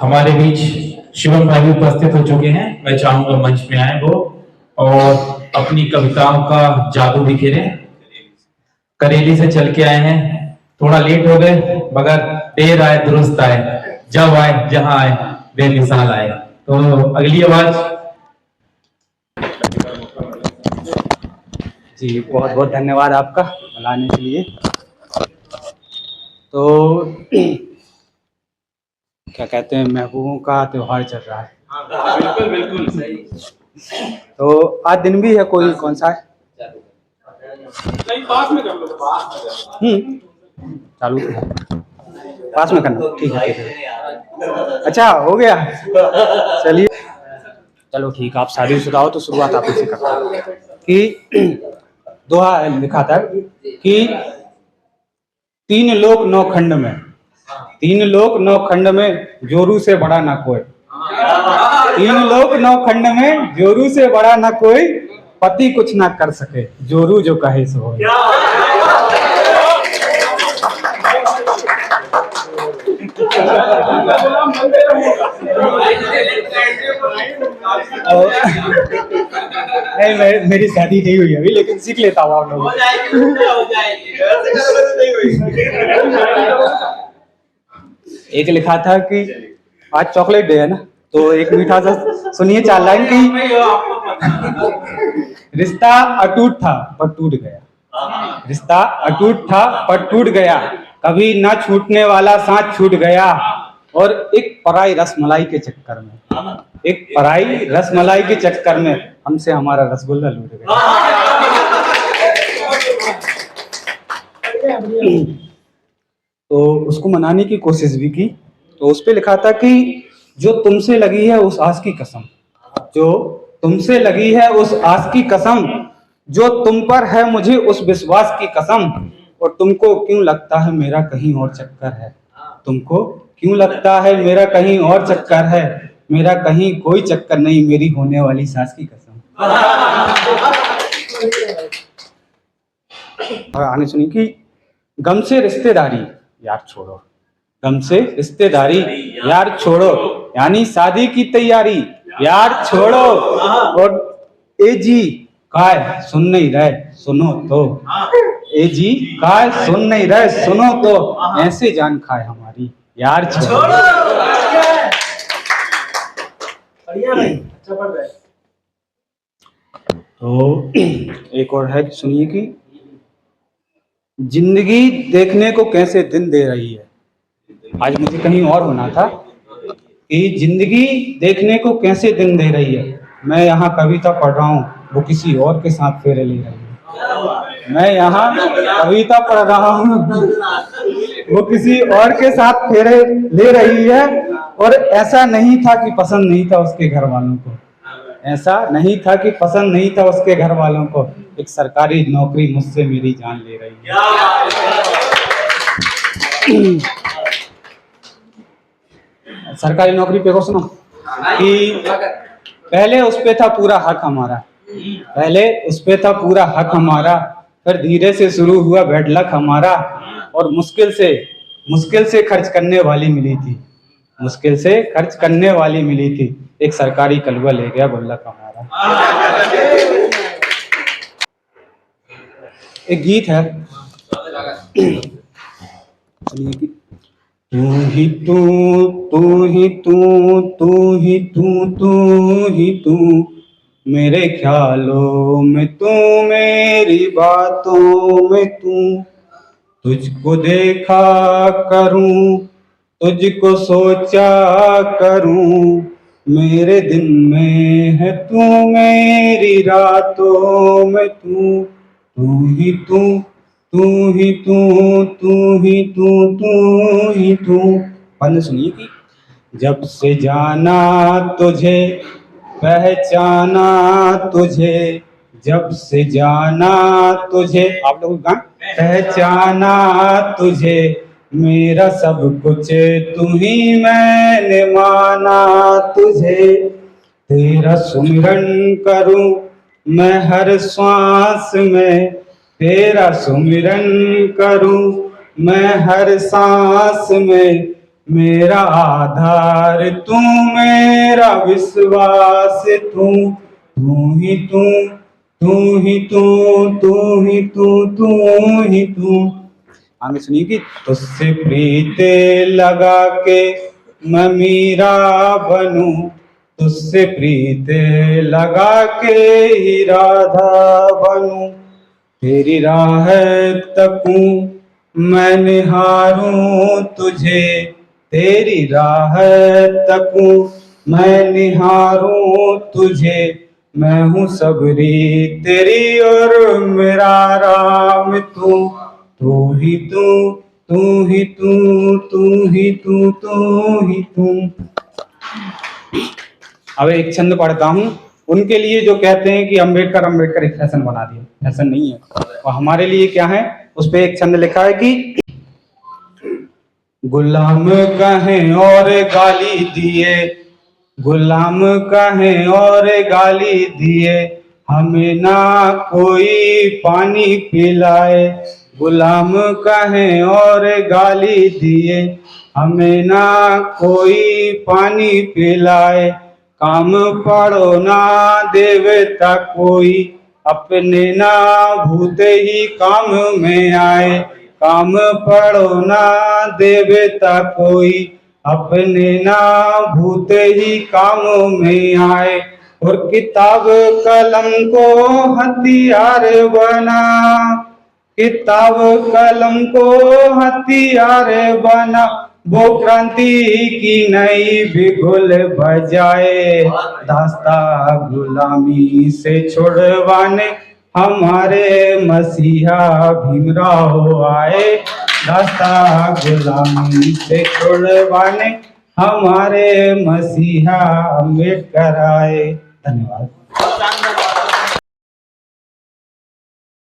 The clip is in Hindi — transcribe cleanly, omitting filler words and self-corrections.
हमारे बीच शिवम भाई भी उपस्थित हो चुके हैं। मैं चाहूंगा मंच में आए वो और अपनी कविताओं का जादू बिखेरे। करेली से चल के आए हैं, थोड़ा लेट हो गए मगर देर आए दुरुस्त आए, जब आए जहां आए बेमिसाल आए। तो अगली आवाज। जी बहुत बहुत धन्यवाद आपका बुलाने के लिए। तो क्या कहते हैं, महबूबों का त्योहार चल रहा है। बिल्कुल बिल्कुल सही। तो आज दिन भी है, कोई कौन सा है? नहीं, पास में कर लो, पास में चालू तो है, पास में करना। ठीक है ठीक है, अच्छा हो गया, चलिए चलो ठीक। आप शादीशुदा हो तो शुरुआत आप इसे करते हो कि दोहा लिखा था कि तीन लोक नौ खंड में, तीन लोक नौ खंड में जोरू से बड़ा ना कोई। तीन लोक नौ खंड में जोरू से बड़ा ना कोई, पति कुछ ना कर सके जोरू जो कहे सो होए। नहीं, मेरी शादी नहीं हुई अभी, लेकिन सीख लेता हूँ आप लोगों। एक लिखा था कि आज चॉकलेट डे है ना, तो एक मीठा सा सुनिए 4 लाइन की। रिश्ता अटूट था पर टूट गया, रिश्ता अटूट था पर टूट गया, कभी ना छूटने वाला साथ छूट गया। और एक पराई रसमलाई के चक्कर में, एक पराई रसमलाई के चक्कर में हमसे हमारा रसगुल्ला लूट गया। तो उसको मनाने की कोशिश भी की, तो उस पे लिखा था कि जो तुमसे लगी है उस आस की कसम, जो तुमसे लगी है उस आस की कसम, जो तुम पर है मुझे उस विश्वास की कसम। और तुमको क्यों लगता है मेरा कहीं और चक्कर है, तुमको क्यों लगता है मेरा कहीं और चक्कर है, मेरा कहीं कोई चक्कर नहीं, मेरी होने वाली सास की कसम। और आगे सुनिए कि गम से रिश्तेदारी यार छोड़ो, गम से रिश्तेदारी यार छोड़ो, यानी शादी की तैयारी यार छोड़ो। और ए जी काय सुन नहीं रहे सुनो तो, ए जी काय सुन नहीं रहे सुनो तो, ऐसे जान खाए हमारी यार छोड़ो। तो एक और है, सुनिए कि जिंदगी देखने को कैसे दिन दे रही है। आज मुझे कहीं और होना था कि जिंदगी देखने को कैसे दिन दे रही है, मैं यहाँ कविता पढ़ रहा हूँ वो किसी और के साथ फेरे ले रही है, मैं यहाँ कविता पढ़ रहा हूँ वो किसी और के साथ फेरे ले रही है। और ऐसा नहीं था कि पसंद नहीं था उसके घर वालों को, ऐसा नहीं था कि पसंद नहीं था उसके घर वालों को, एक सरकारी नौकरी मुझसे मेरी जान ले रही है। सरकारी नौकरी पे को सुनो कि पहले उस पे था पूरा हक हमारा, पहले उस पे था पूरा हक हमारा, फिर धीरे से शुरू हुआ बैड लक हमारा। और मुश्किल से खर्च करने वाली मिली थी, मुश्किल से खर्च करने वाली मिली थी, एक सरकारी कलवा ले गया गुल्लक हमारा। एक गीत है, तू ही तू, तू ही तू, तू ही तू, तू ही तू, मेरे ख्यालों में तू, मेरी बातों में तू, तुझको देखा करूं, तुझको सोचा करूं, मेरे दिन में है तू, मेरी रातों में तू, तू ही तू, तू ही तू, तू ही तू, तू ही तू। पढ़ने सुनिए कि जब से जाना तुझे, पहचाना तुझे, जब से जाना तुझे, आप लोग गाएं, पहचाना तुझे, मेरा सब कुछ तू ही, मैंने माना तुझे, तेरा सुमिरन करूं मैं हर श्वास में, तेरा सुमिरन करूं मैं हर सांस में, मेरा आधार तू, मेरा विश्वास तू, तू ही तू, तू ही तू, तू ही तू, तू ही तू। आगे सुनिए कि तुझसे प्रीत लगा के मैं मीरा बनूं, तुझसे प्रीत लगा के ही राधा बनूं, तेरी राह तकूं मैं निहारूं तुझे, तेरी राह तकूं मैं निहारूं तुझे, मैं हूँ सबरी तेरी और मेरा राम तू, तू ही तू, तू ही तू, तू ही तू, तू ही तू। अब एक छंद पढ़ता हूँ उनके लिए जो कहते हैं कि अम्बेडकर अम्बेडकर एक फैशन बना दिया, फैशन नहीं है। और हमारे लिए क्या है, उस पे एक छंद लिखा है कि गुलाम कहें और गाली दिए, गुलाम कहें और गाली दिए, हमें ना कोई पानी पिलाए, गुलाम कहें और गाली दिए, हमें ना कोई पानी पिलाए, काम पड़ो ना देवता कोई, अपने ना भूते ही काम में आए, काम पड़ो ना देवता कोई, अपने ना भूते ही काम में आए, और किताब कलम को हथियार बना, किताब कलम को हथियार बना, वो क्रांति की नई बिगुल बजाए, दास्ता गुलामी से छुड़वाने हमारे मसीहा भीमराव आए, दास्ता गुलामी से छुड़वाने हमारे मसीहा अम्बेडकर आए। धन्यवाद।